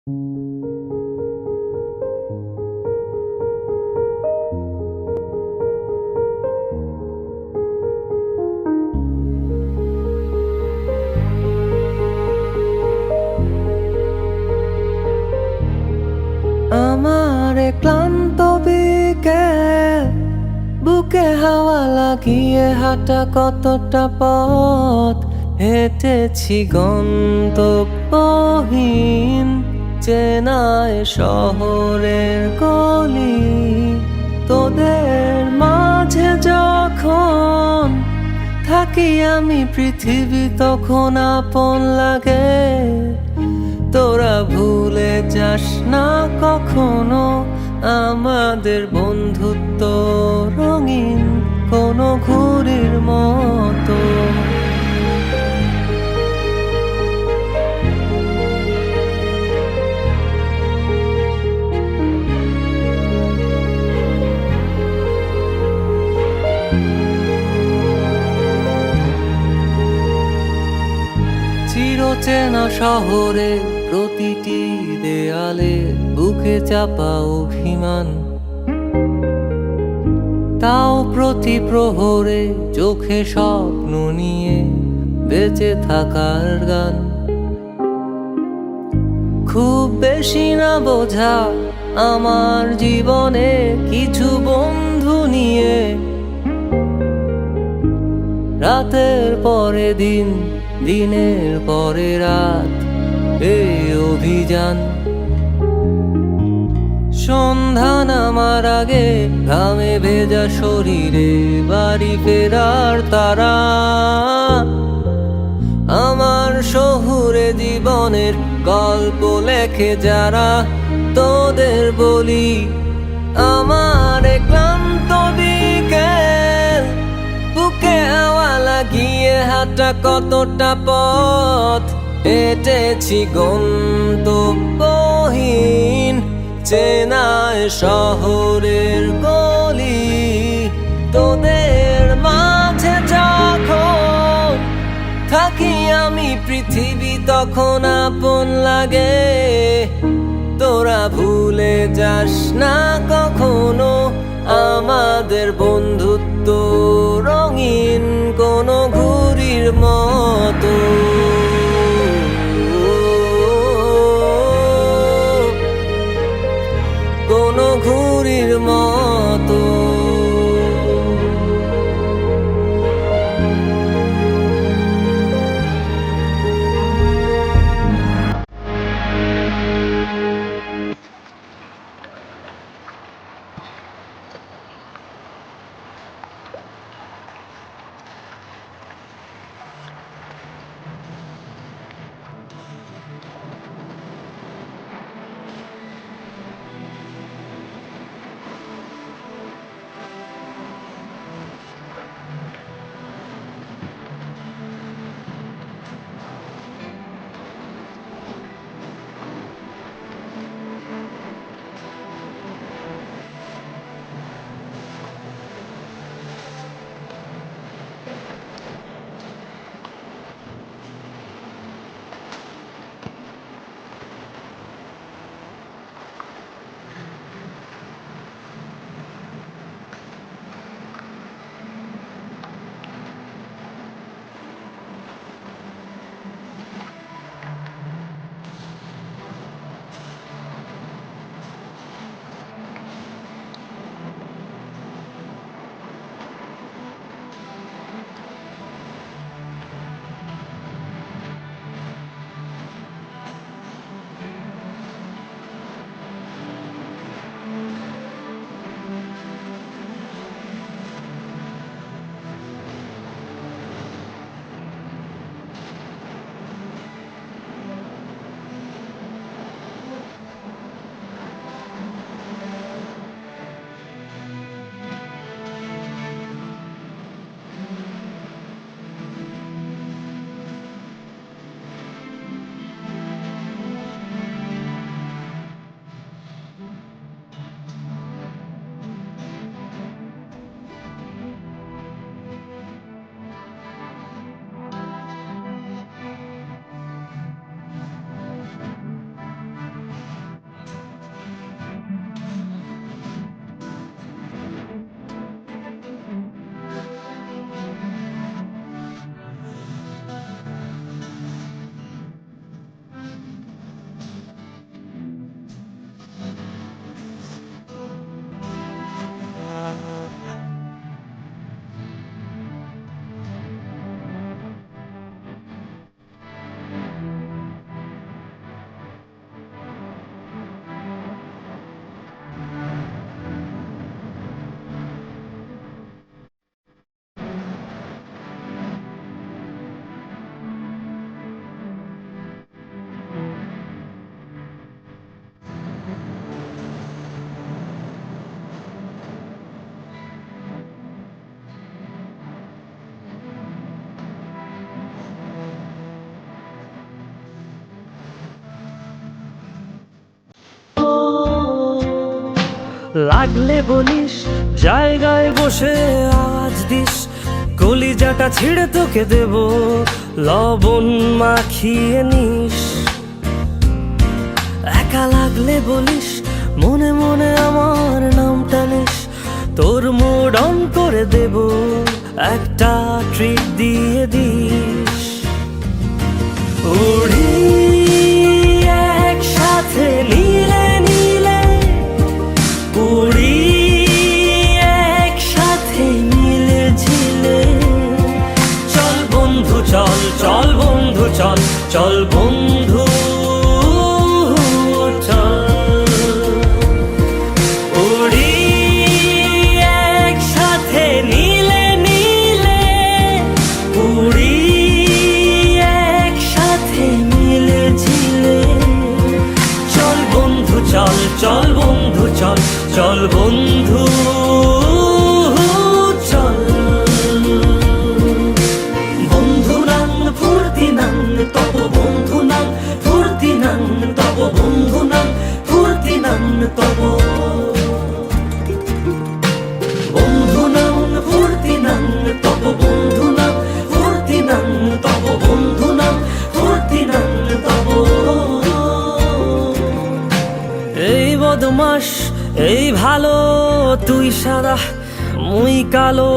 আমার ক্লান্ত বিকেল, বুকে হাওয়া লাগিয়ে হাঁটা কতটা পথ হেঁটেছি গন্তব্যহীন চেনায় শহরের গলি। তোদের মাঝে যখন থাকি আমি, পৃথিবী তখন আপন লাগে। তোরা ভুলে যাস না কখনো আমাদের বন্ধুত্ব রঙিন কোনো ঘুড়ির মতো। চিরচেনা শহরে প্রতিটি দেয়ালে বুকে চাপা অভিমান, তাও প্রতি প্রহরে চোখে স্বপ্ন নিয়ে বেঁচে থাকার গান। খুব বেশি না বোঝা আমার জীবনে কিছু বন্ধু নিয়ে, রাতের পরে দিন, দিনের পরে রাত, এই অভিযান। সন্ধ্যা নামার আগে ঘামে ভেজা শরীরে বাড়ি ফেরার তারা। আমার শহুরে জীবনের গল্প লেখে যারা, তোদের বলি আমার ক্লান্ত বিকেল, বুকে হাওয়া লাগিয়ে হাঁটা কতটা পথ হেঁটেছি গন্তব্যহীন চেনায় শহরের গলি। তোদের মাঝে যখন থাকি আমি, পৃথিবী তখন আপন লাগে। তোরা ভুলে যাস না কখনো আমাদের বন্ধুত্ব রঙিন কোনো ঘুড়ির মতো। কোনো ঘুড়ির মতো। লাগলে বলিস, জায়গায় বসে আওয়াজ দিস, কলিজাটা ছিঁড়ে তোকে দেব, লবণ মাখিয়ে নিস। একা লাগলে বলিস, মনে মনে আমার নামটা নিস, তোর মুড অন করে দেব, একটা ট্রিট দিয়ে দিস। উড়ি একসাথে নীলে নীলে, উড়ি একসাথে মিলে ঝিলে, চল বন্ধু চল, চল বন্ধু চল, চল বন্ধু চল। উড়ি একসাথে নীলে নীলে, উড়ি একসাথে মিলে ঝিলে, চল বন্ধু চল, চল বন্ধু চল, চল বন্ধু চল। বন্ধু নাং ফুর্তি নাং তব, বন্ধু নাং ফুর্তি নাং তব, বন্ধু নাং ফুর্তি নাং তব, বন্ধু নাং ফুর্তি নাং তব, বন্ধু নাং ফুর্তি নাং তব, বন্ধু নাং ফুর্তি নাং তব। এই বদমাস এই ভালো, তুই সাদা মুই কালো,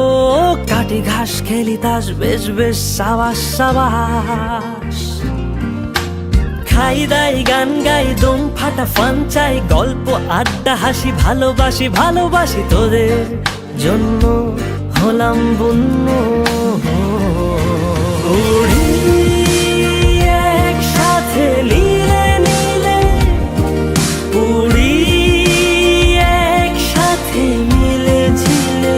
কাটি ঘাস খেলি তাস, বেশ বেশ সাবাস সাবাস। খাই দাই গান গাই, দম ফাটা ফান চাই, গল্প আড্ডা হাসি, ভালোবাসি ভালোবাসি তোদের জন্য হলাম বন্য। উড়ি একসাথে নীলে নীলে, উড়ি একসাথে মিলে ঝিলে,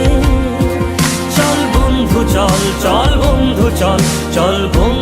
চল বন্ধু চল, চল বন্ধু চল, চল বন্ধু